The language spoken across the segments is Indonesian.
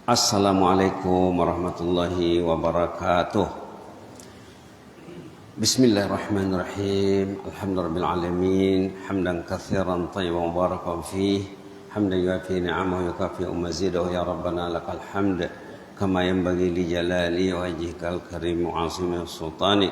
Assalamualaikum warahmatullahi wabarakatuh. Bismillahirrahmanirrahim. Alhamdulillahirabbil alamin. Hamdan katsiran thayyiban mubarakan fih. Hamdan yuafi ni'amahu wa yukafi mazidahu ya rabbana lakal hamd kama yanbaghi li jalali wajhikal karim wa 'azimi sultanik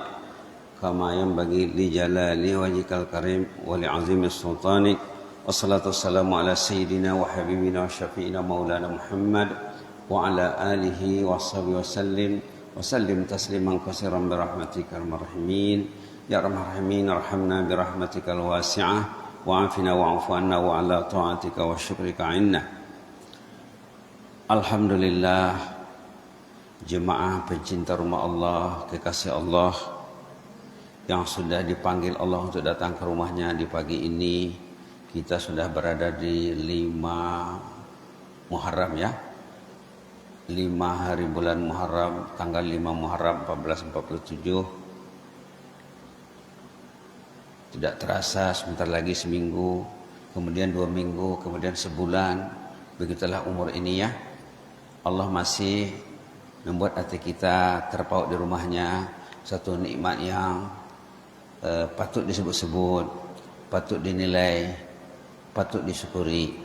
kama yanbaghi li jalali wajhikal karim wa li 'azimi sultanik. Wassalatu wassalamu ala sayyidina wa habibina wa syafi'ina maulana Muhammad wa ala alihi wa sahbihi wa sallim tasliman katsiran bi rahmatikal marhamin ya arhamar rahimin arhamna bi rahmatikal wasi'ah wa afina wa afu anna wa ala ta'atika wa syukrika inna. Alhamdulillah, jemaah pencinta rumah Allah, kekasih Allah yang sudah dipanggil Allah untuk datang ke rumahnya di pagi ini. Kita sudah berada di 5 Muharram ya, 5 hari bulan Muharram, tanggal 5 Muharram 1447. Tidak terasa sebentar lagi seminggu, kemudian 2 minggu, kemudian sebulan. Begitulah umur ini ya. Allah masih membuat hati kita terpaut di rumahnya. Satu nikmat yang patut disebut-sebut, patut dinilai, patut disyukuri.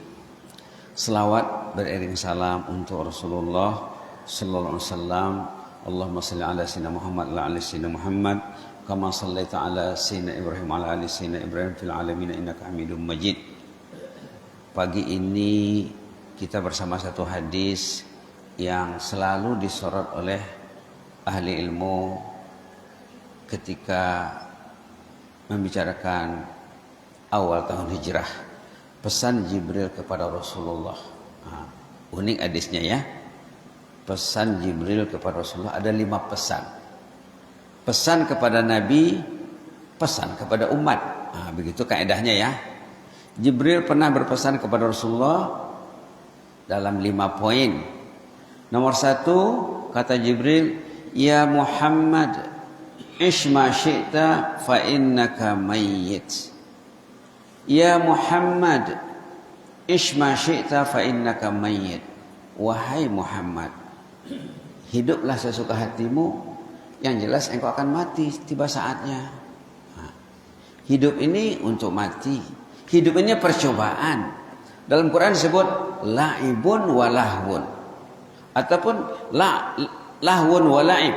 Selawat beriring salam untuk Rasulullah sallallahu alaihi wasallam. Allahumma shalli ala sayyidina Muhammad wa ala sayyidina Muhammad kama shallaita ala sayyidina Ibrahim wa ala ali sayyidina Ibrahim fil alamin innaka Hamidum Majid. Pagi ini kita bersama satu hadis yang selalu disorot oleh ahli ilmu ketika membicarakan awal tahun hijrah. Pesan Jibril kepada Rasulullah. Unik hadisnya ya. Pesan Jibril kepada Rasulullah ada 5 pesan. Pesan kepada Nabi, pesan kepada umat. Begitu kaedahnya ya. Jibril pernah berpesan kepada Rasulullah dalam 5 poin. Nomor 1 kata Jibril, ya Muhammad, ish ma syi'ta fa innaka mayyit. Ya Muhammad, ish ma syi'ta fa innaka mayyit. Wahai Muhammad, hiduplah sesuka hatimu, yang jelas engkau akan mati tiba saatnya. Hidup ini untuk mati. Hidup ini percobaan. Dalam Quran disebut la'ibun wa lahwun, ataupun lahwun wa la'ib.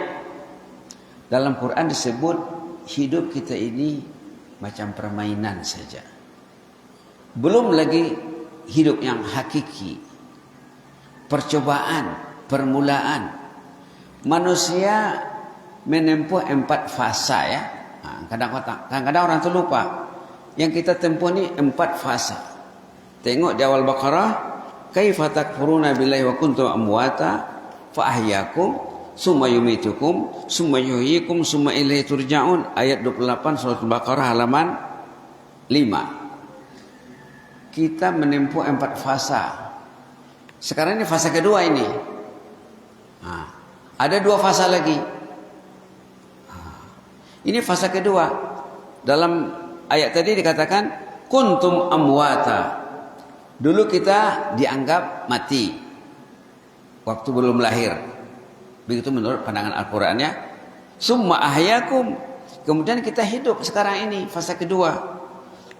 Dalam Quran disebut hidup kita ini macam permainan saja. Belum lagi hidup yang hakiki, percobaan, permulaan. Manusia menempuh 4 fasa ya. Kadang-kadang orang itu lupa. Yang kita tempuh ini 4 fasa. Tengok di awal Baqarah, kaifa takfuruna billahi wa kuntum amwata fa ahyakum summa yumitukum summa yuhyikum summa ilaihi turja'un. Ayat 28 surat Al-Baqarah halaman 5. Kita menempuh 4 fasa. Sekarang ini fasa kedua ini. Ada 2 fasa lagi. Ini fasa kedua. Dalam ayat tadi dikatakan kuntum amwata. Dulu kita dianggap mati waktu belum lahir. Begitu menurut pandangan Al-Qur'annya. Summa ahyakum. Kemudian kita hidup sekarang ini fasa kedua.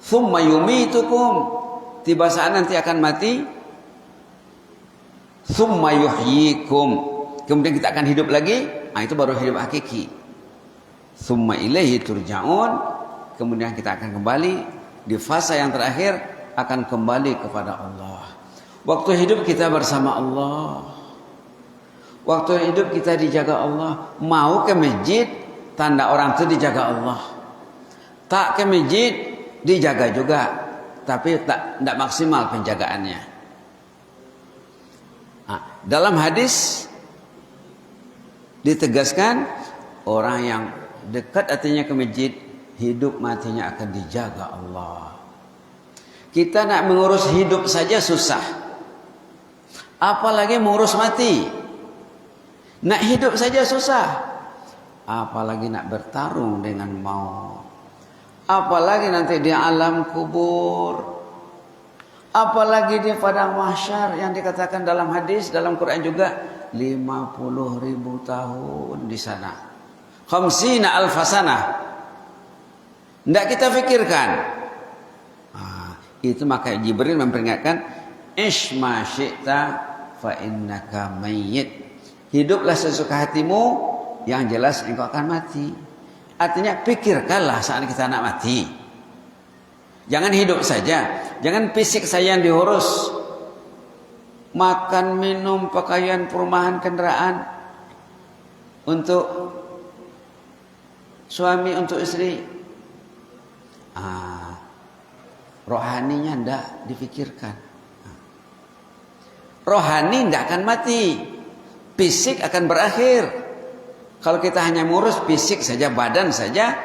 Summa yumitukum. Tiba saat nanti akan mati. Tsumma yuhyikum. Kemudian kita akan hidup lagi. Itu baru hidup hakiki. Tsumma ilaihi turja'un. Kemudian kita akan kembali di fasa yang terakhir, akan kembali kepada Allah. Waktu hidup kita bersama Allah. Waktu hidup kita dijaga Allah. Mau ke masjid, tanda orang itu dijaga Allah. Tak ke masjid, dijaga juga, tapi tidak maksimal penjagaannya. Dalam hadis ditegaskan orang yang dekat hatinya ke masjid, hidup matinya akan dijaga Allah. Kita nak mengurus hidup saja susah, apalagi mengurus mati. Nak hidup saja susah, apalagi nak bertarung dengan maut. Apalagi nanti di alam kubur. Apalagi di padang mahsyar yang dikatakan dalam hadis, dalam Quran juga 50.000 tahun di sana. Khamsina alfasana. Tidak kita pikirkan. Itu maka Jibril memperingatkan, Ish ma syi'ta fa innaka mayyit. Hiduplah sesuka hatimu, yang jelas engkau akan mati. Artinya pikirkanlah saat kita nak mati. Jangan hidup saja. Jangan fisik saya yang diurus. Makan, minum, pakaian, perumahan, kendaraan. Untuk suami, untuk istri. Rohaninya tidak dipikirkan. Rohani tidak akan mati. Fisik akan berakhir. Kalau kita hanya mengurus fisik saja, badan saja,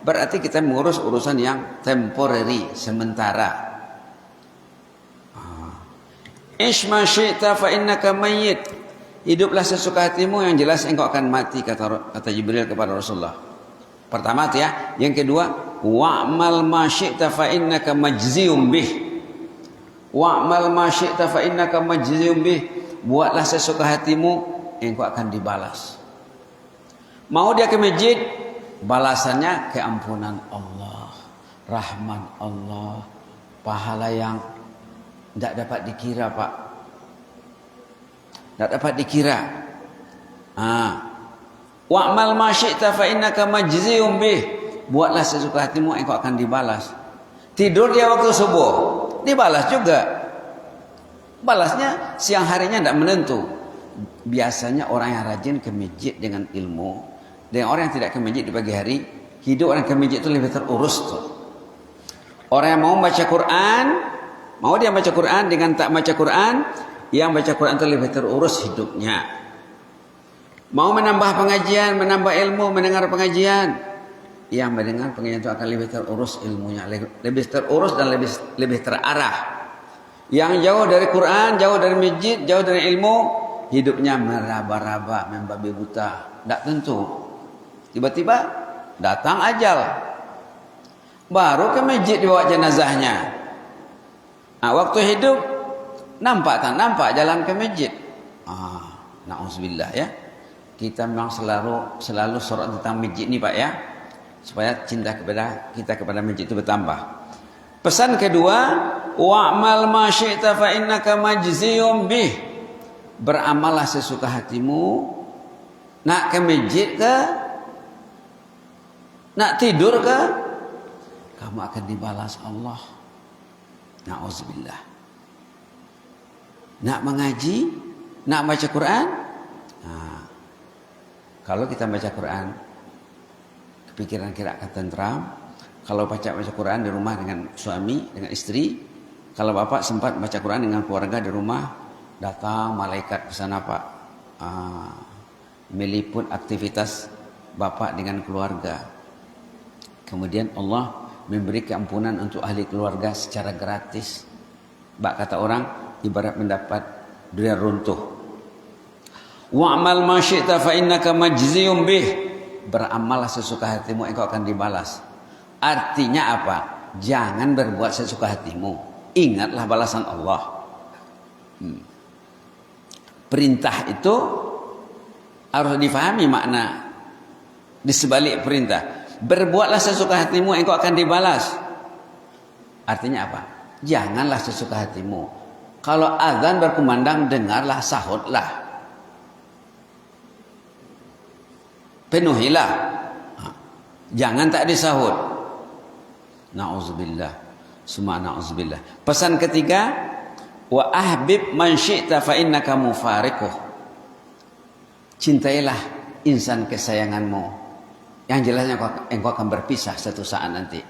berarti kita mengurus urusan yang temporary, sementara. Ish ma syi'ta fa innaka mayyit. Hiduplah sesuka hatimu, yang jelas engkau akan mati, kata Jibril kepada Rasulullah. Pertama itu ya. Yang kedua, wa'mal ma syi'ta fa innaka majziyum bih. Wa'mal ma syi'ta fa innaka majziyum bih. Buatlah sesuka hatimu, engkau akan dibalas. Mau dia ke masjid, balasannya keampunan Allah, rahman Allah, pahala yang tidak dapat dikira, Pak. Tidak dapat dikira. Wa'mal ma syi'ta fa innaka majziyum bih. Buatlah sesuka hatimu, engkau akan dibalas. Tidur dia waktu subuh, dibalas juga. Balasnya siang harinya tidak menentu. Biasanya orang yang rajin ke masjid dengan ilmu, dan orang yang tidak ke masjid di pagi hari, hidup orang ke masjid itu lebih terurus tuh. Orang yang mau baca Quran, mau dia baca Quran dengan tak baca Quran, yang baca Quran itu lebih terurus hidupnya. Mau menambah pengajian, menambah ilmu, mendengar pengajian, yang mendengar pengajian itu akan lebih terurus ilmunya, lebih terurus dan lebih terarah. Yang jauh dari Quran, jauh dari masjid, jauh dari ilmu, hidupnya meraba-raba, membabi buta, tidak tentu. Tiba-tiba datang ajal, baru ke masjid dibawa jenazahnya. Waktu hidup nampak tak nampak jalan ke masjid. Na'udzubillah ya. Kita memang selalu sorot tentang masjid ni Pak ya, supaya cinta kita kepada masjid itu bertambah. Pesan kedua, wa'mal ma syi'ta fa innaka majziyum bih. Beramallah sesuka hatimu. Nak ke masjid ke? Nak tidur ke? Kamu akan dibalas Allah. Na'udzubillah. Nak mengaji, nak baca Quran. Kalau kita baca Quran, pikiran kita akan tentram. Kalau baca Quran di rumah dengan suami, dengan istri. Kalau bapak sempat baca Quran dengan keluarga di rumah, datang malaikat ke sana Pak. Meliput aktivitas bapak dengan keluarga. Kemudian Allah memberi keampunan untuk ahli keluarga secara gratis. Bak kata orang, ibarat mendapat dunia runtuh. Wa'mal ma syi'ta fa innaka majziyum bih. Beramallah sesuka hatimu, engkau akan dibalas. Artinya apa? Jangan berbuat sesuka hatimu. Ingatlah balasan Allah. Perintah itu harus difahami makna di sebalik perintah. Berbuatlah sesuka hatimu, engkau akan dibalas. Artinya apa? Janganlah sesuka hatimu. Kalau azan berkumandang, dengarlah, sahutlah. Penuhilah. Jangan tak disahut. Na'udzubillah. Summa na'udzubillah. Pesan ketiga, wa ahbib man syi'ta fa innaka mufariquh. Cintailah insan kesayanganmu, yang jelasnya engkau akan berpisah satu saat nanti.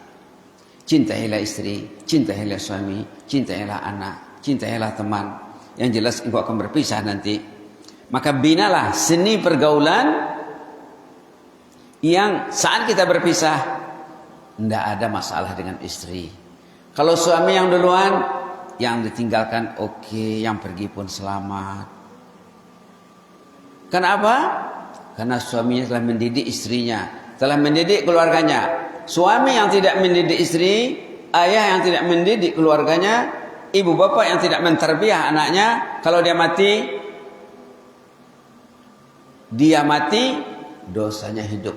Cintailah istri, cintailah suami, cintailah anak, cintailah teman, yang jelas engkau akan berpisah nanti. Maka binalah seni pergaulan yang saat kita berpisah tidak ada masalah dengan istri. Kalau suami yang duluan, yang ditinggalkan oke, yang pergi pun selamat. Kenapa? Karena suaminya telah mendidik istrinya, telah mendidik keluarganya. Suami yang tidak mendidik istri, ayah yang tidak mendidik keluarganya, Ibu bapak yang tidak menterbiah anaknya, kalau dia mati, dosanya hidup.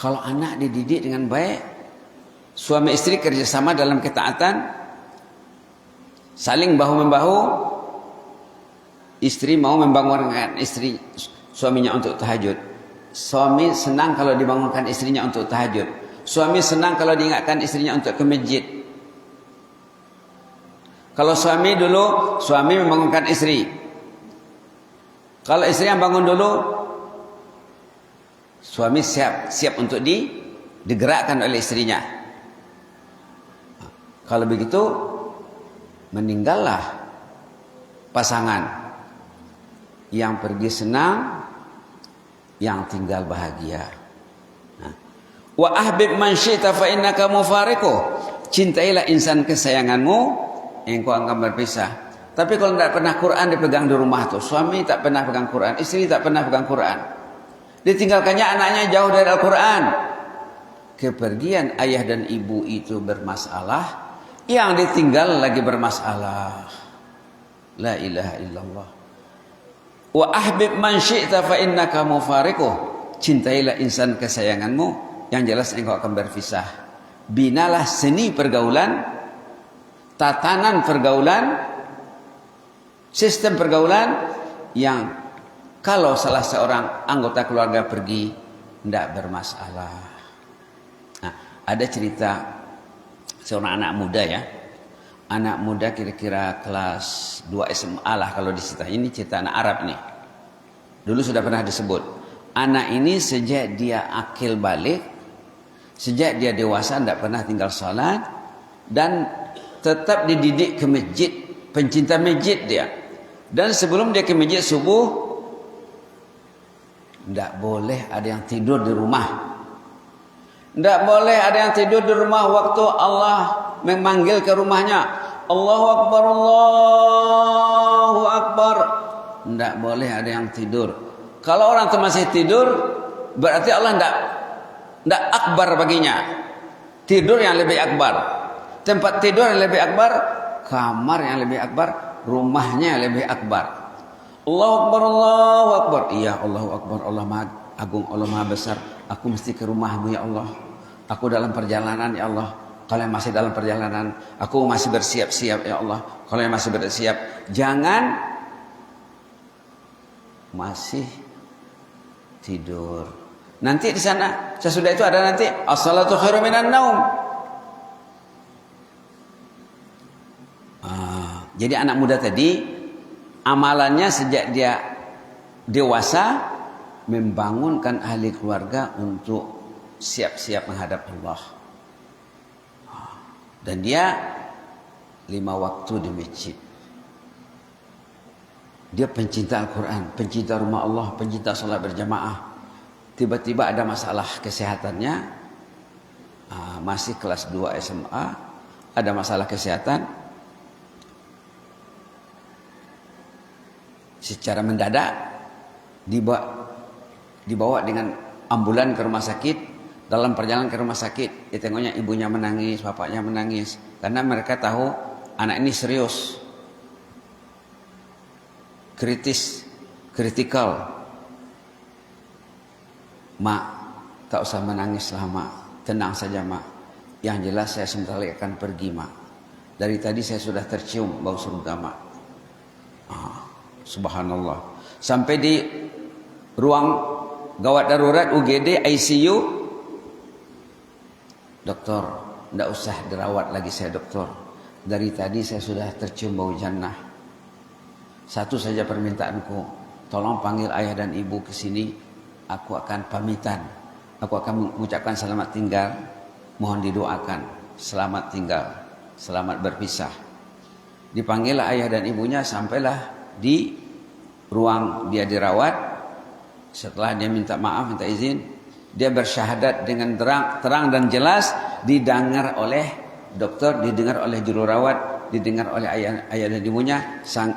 Kalau anak dididik dengan baik, suami istri kerjasama dalam ketaatan, saling bahu-membahu, istri mau membangunkan suaminya untuk tahajud. Suami senang kalau dibangunkan istrinya untuk tahajud. Suami senang kalau diingatkan istrinya untuk ke masjid. Kalau suami membangunkan istri. Kalau istri yang bangun dulu, suami siap untuk digerakkan oleh istrinya. Kalau begitu, meninggallah pasangan yang pergi senang, yang tinggal bahagia. Wa ahbib man syi'ta fa innaka mufariquh. Cintailah insan kesayanganmu, engkau akan berpisah. Tapi kalau tidak pernah Quran dipegang di rumah tuh, suami tak pernah pegang Quran, istri tak pernah pegang Quran. Ditinggalkannya anaknya jauh dari Al-Quran. Kepergian ayah dan ibu itu bermasalah, yang ditinggal lagi bermasalah. La ilaha illallah. Wa ahbib man syi'ta fa innaka mufariquh. Cintailah insan kesayanganmu, yang jelas engkau akan berpisah. Binalah seni pergaulan, tatanan pergaulan, sistem pergaulan yang kalau salah seorang anggota keluarga pergi, tidak bermasalah. Nah, ada cerita seorang anak muda ya. Anak muda kira-kira kelas 2 SMA lah kalau cerita. Ini cerita anak Arab nih. Dulu sudah pernah disebut. Anak ini sejak dia akil balik, sejak dia dewasa tidak pernah tinggal salat, dan tetap dididik ke masjid, pencinta masjid dia. Dan sebelum dia ke masjid subuh, tidak boleh ada yang tidur di rumah. Tidak boleh ada yang tidur di rumah waktu Allah memanggil ke rumahnya. Allahu Akbar, Allahu Akbar. Tidak boleh ada yang tidur. Kalau orang itu masih tidur, berarti Allah tidak akbar baginya. Tidur yang lebih akbar. Tempat tidur yang lebih akbar, kamar yang lebih akbar, rumahnya yang lebih akbar. Allahu Akbar, Allahu Akbar. Iya, Allahu Akbar, Allah Maha Agung, Allah Maha Besar. Aku mesti ke rumahmu ya Allah. Aku dalam perjalanan ya Allah. Kalau yang masih dalam perjalanan, aku masih bersiap-siap ya Allah. Kalau yang masih bersiap, jangan masih tidur. Nanti di sana, sesudah itu ada nanti as-salatu khairum minan naum. Jadi anak muda tadi amalannya sejak dia dewasa membangunkan ahli keluarga untuk siap-siap menghadap Allah. Dan dia 5 waktu di masjid. Dia pencinta Al-Quran, pencinta rumah Allah, pencinta salat berjamaah. Tiba-tiba ada masalah kesehatannya, masih kelas 2 SMA, ada masalah kesehatan. Secara mendadak dibawa dengan ambulan ke rumah sakit. Dalam perjalanan ke rumah sakit, ditengoknya ibunya menangis, bapaknya menangis, karena mereka tahu anak ini serius, kritikal. Mak, tak usah menangis lah mak, tenang saja mak. Yang jelas saya sebentar lagi akan pergi mak. Dari tadi saya sudah tercium bau surga mak. Subhanallah. Sampai di ruang gawat darurat UGD ICU, dokter, tidak usah dirawat lagi saya dokter. Dari tadi saya sudah tercium bau jannah. Satu saja permintaanku, tolong panggil ayah dan ibu ke sini. Aku akan pamitan. Aku akan mengucapkan selamat tinggal. Mohon didoakan selamat tinggal, selamat berpisah. Dipanggillah ayah dan ibunya, sampailah di ruang dia dirawat. Setelah dia minta maaf, minta izin, dia bersyahadat dengan terang dan jelas, didengar oleh dokter, didengar oleh jururawat, didengar oleh ayah dan ibunya,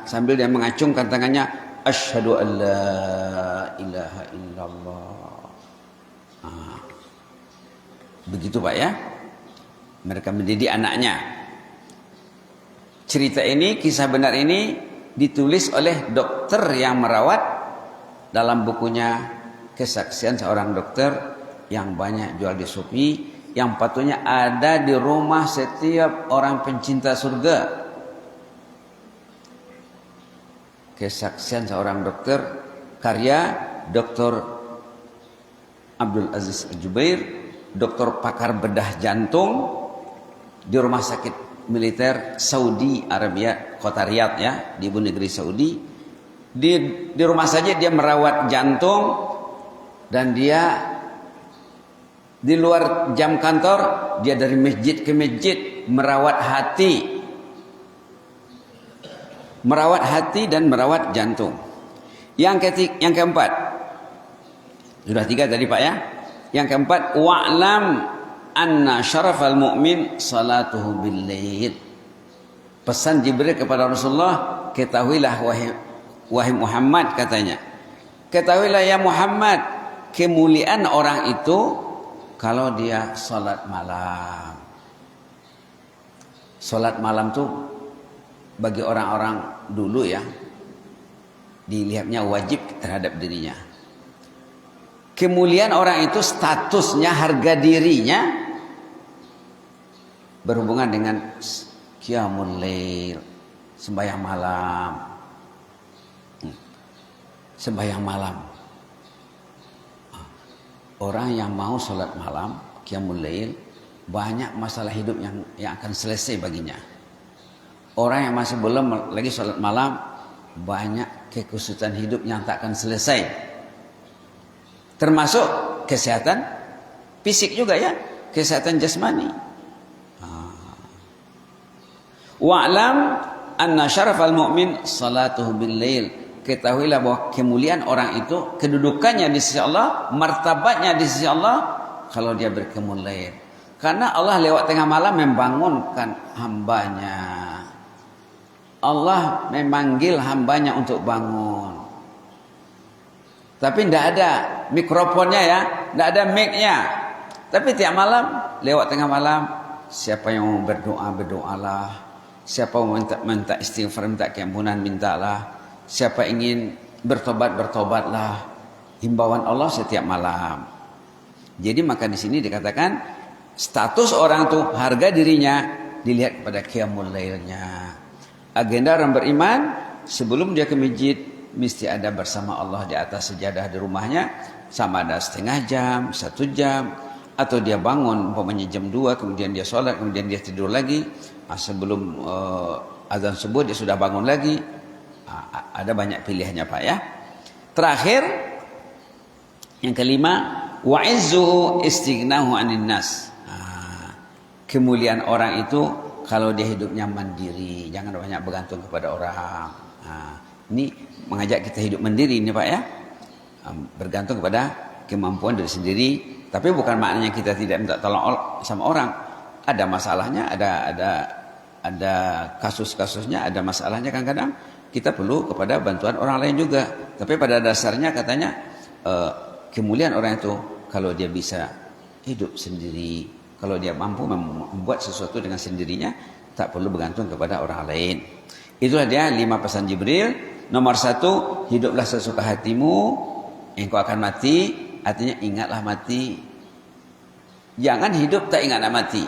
sambil dia mengacungkan tangannya, asyhadu an la ilaha illallah. Begitu Pak ya. Mereka mendidik anaknya. Cerita ini, kisah benar ini ditulis oleh dokter yang merawat dalam bukunya Kesaksian Seorang Dokter yang banyak jual di Shopee, yang patutnya ada di rumah setiap orang pencinta surga. Kesaksian Seorang Dokter, karya Dr. Abdul Aziz Al-Jubair, dokter pakar bedah jantung di rumah sakit militer Saudi Arabia, kota Riyadh ya, di ibu negeri Saudi. Di rumah saja dia merawat jantung, dan dia di luar jam kantor dia dari masjid ke masjid merawat hati dan merawat jantung. Yang keempat, sudah 3 tadi Pak ya. Yang keempat, wa'lam anna syarafal mu'min salatuhu bil lail. Pesan Jibril kepada Rasulullah, ketahuilah wahai Muhammad, katanya, ketahuilah ya Muhammad, kemuliaan orang itu kalau dia salat malam. Salat malam tuh bagi orang-orang dulu ya, dilihatnya wajib terhadap dirinya. Kemuliaan orang itu statusnya, harga dirinya berhubungan dengan qiyamul lail, sembahyang malam. Sembahyang malam. Orang yang mau salat malam, qiyamul lail, banyak masalah hidup yang akan selesai baginya. Orang yang masih belum lagi salat malam, banyak kekusutan hidup yang tak akan selesai. Termasuk kesehatan fisik juga ya, kesehatan jasmani. Wa'lam anna syarafal mu'min salatuhu bil lail. Ketahuilah bahwa kemuliaan orang itu, kedudukannya di sisi Allah, martabatnya di sisi Allah kalau dia berqiyamul lail. Karena Allah lewat tengah malam membangunkan hambanya. Allah memanggil hambanya untuk bangun. Tapi tidak ada mikrofonnya ya, tidak ada mic-nya. Tapi tiap malam, lewat tengah malam, siapa yang mau berdoa, berdoalah. Siapa mau minta istighfar, minta keampunan, mintalah. Siapa ingin bertobat, bertobatlah. Himbauan Allah setiap malam. Jadi maka di sini dikatakan status orang itu, harga dirinya dilihat kepada qiyamul lailnya. Agenda orang beriman sebelum dia ke masjid mesti ada bersama Allah di atas sejadah di rumahnya, sama ada setengah jam, 1 jam, atau dia bangun umpamanya jam 2, kemudian dia sholat, kemudian dia tidur lagi. Sebelum azan subuh dia sudah bangun lagi. Ada banyak pilihannya Pak ya. Terakhir, yang kelima, wa'izzuhu istighnahu anin nas. Kemuliaan orang itu kalau dia hidupnya mandiri, jangan banyak bergantung kepada orang. Ini mengajak kita hidup mandiri ini Pak ya. Bergantung kepada kemampuan diri sendiri, tapi bukan maknanya kita tidak minta tolong sama orang. Ada masalahnya, ada kasus-kasusnya, ada masalahnya, kadang-kadang kita perlu kepada bantuan orang lain juga. Tapi pada dasarnya katanya kemuliaan orang itu kalau dia bisa hidup sendiri, kalau dia mampu membuat sesuatu dengan sendirinya, tak perlu bergantung kepada orang lain. Itulah dia 5 pesan Jibril. Nomor 1, hiduplah sesuka hatimu, engkau akan mati. Artinya ingatlah mati. Jangan hidup tak ingat nak mati.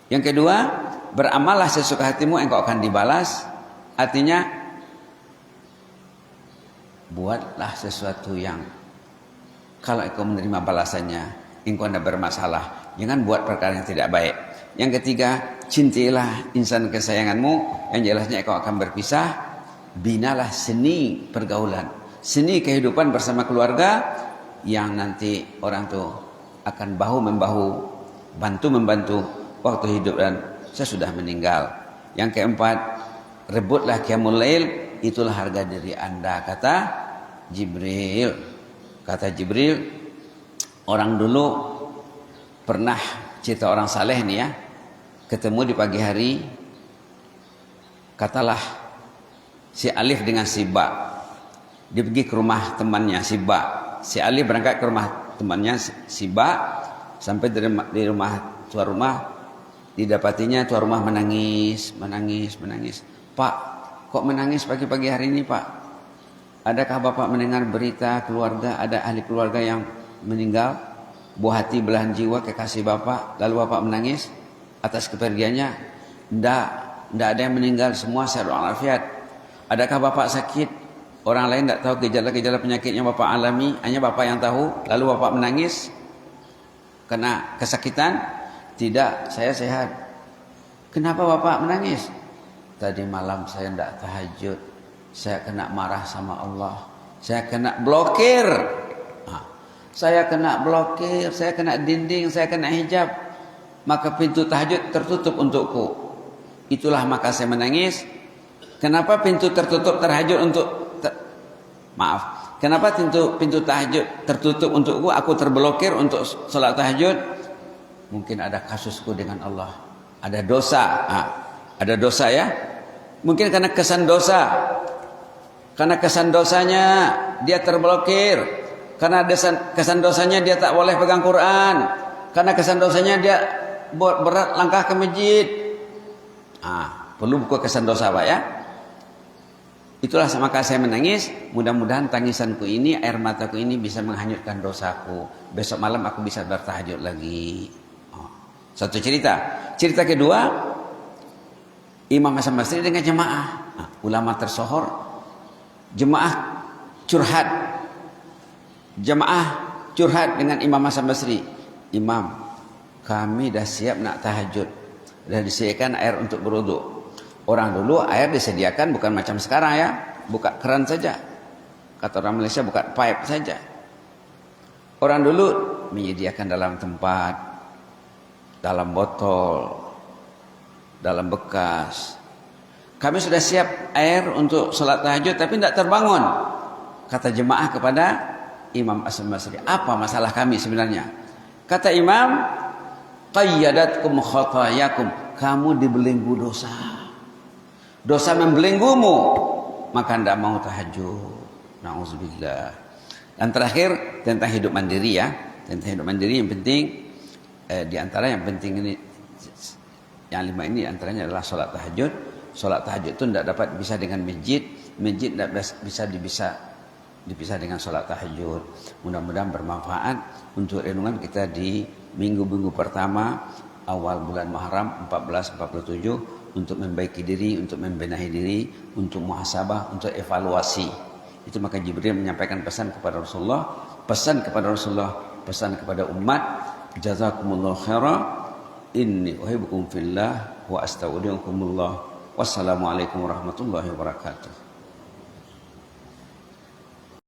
Yang kedua, beramallah sesuka hatimu, engkau akan dibalas. Artinya buatlah sesuatu yang kalau engkau menerima balasannya, engkau tidak bermasalah. Jangan buat perkara yang tidak baik. Yang ketiga, cintailah insan kesayanganmu, yang jelasnya engkau akan berpisah. Binalah seni pergaulan, seni kehidupan bersama keluarga, yang nanti orang itu akan bahu-membahu, bantu-membantu waktu hidup dan sesudah meninggal. Yang keempat, rebutlah qiyamul lail, itulah harga diri Anda, kata Jibril. Kata Jibril, orang dulu pernah cerita orang saleh nih ya, ketemu di pagi hari, katalah si Alif dengan si Ba, dia pergi ke rumah temannya si Ba. Si Alif berangkat ke rumah temannya si Ba, sampai di rumah tuan rumah Didapatinya tuan rumah menangis. Pak, kok menangis pagi-pagi hari ini, Pak? Adakah Bapak mendengar berita keluarga, ada ahli keluarga yang meninggal? Buah hati belahan jiwa kekasih Bapak, lalu Bapak menangis atas kepergiannya? Tidak ada yang meninggal, semua sehat walafiat. Adakah Bapak sakit? Orang lain tidak tahu gejala-gejala penyakitnya Bapak alami, hanya Bapak yang tahu. Lalu Bapak menangis kena kesakitan? Tidak, saya sehat. Kenapa Bapak menangis? Tadi malam saya tidak tahajud, saya kena marah sama Allah, saya kena blokir. Saya kena blokir, saya kena dinding, saya kena hijab, maka pintu tahajud tertutup untukku. Itulah maka saya menangis. Kenapa pintu tertutup terhajud kenapa pintu tahajud tertutup untukku, aku terblokir untuk salat tahajud? Mungkin ada kasusku dengan Allah, ada dosa. Ada dosa ya. Mungkin karena kesan dosa. Karena kesan dosanya dia terblokir. Karena kesan dosanya dia tak boleh pegang Quran. Karena kesan dosanya dia berat langkah ke masjid. Perlu buku kesan dosa, Pak ya. Itulah maka saya menangis. Mudah-mudahan tangisanku ini, air mataku ini bisa menghanyutkan dosaku. Besok malam aku bisa bertahajud lagi. Satu cerita. Cerita kedua, Imam Hasan Basri dengan jemaah. Ulama tersohor, jemaah curhat. Jemaah curhat dengan Imam Hasan Basri. Imam, kami dah siap nak tahajud. Dah disediakan air untuk berwudu. Orang dulu air disediakan bukan macam sekarang ya, buka keran saja. Kata orang Malaysia buka pipe saja. Orang dulu menyediakan dalam tempat, dalam botol, dalam bekas. Kami sudah siap air untuk salat tahajud tapi tidak terbangun. Kata jemaah kepada Imam Hasan Basri, apa masalah kami sebenarnya? Kata Imam, qayyadatkum khatayakum, kamu dibelenggu dosa. Dosa membelenggumu, maka tidak mau tahajud. Nauzubillah. Dan terakhir tentang hidup mandiri ya. Tentang hidup mandiri yang penting, di antara yang penting ini, yang 5 ini antaranya adalah sholat tahajud. Sholat tahajud itu tidak dapat dipisah dengan masjid. Masjid tidak bisa dipisah dengan sholat tahajud. Mudah-mudahan bermanfaat untuk renungan kita di minggu-minggu pertama awal bulan Muharram 1447, untuk membaiki diri, untuk membenahi diri, untuk muhasabah, untuk evaluasi. Itu maka Jibril menyampaikan pesan kepada Rasulullah, pesan kepada umat, jazakumullahu khairan, inni uhibbukum fillah wa astaudiukumullah. Wassalamualaikum warahmatullahi wabarakatuh.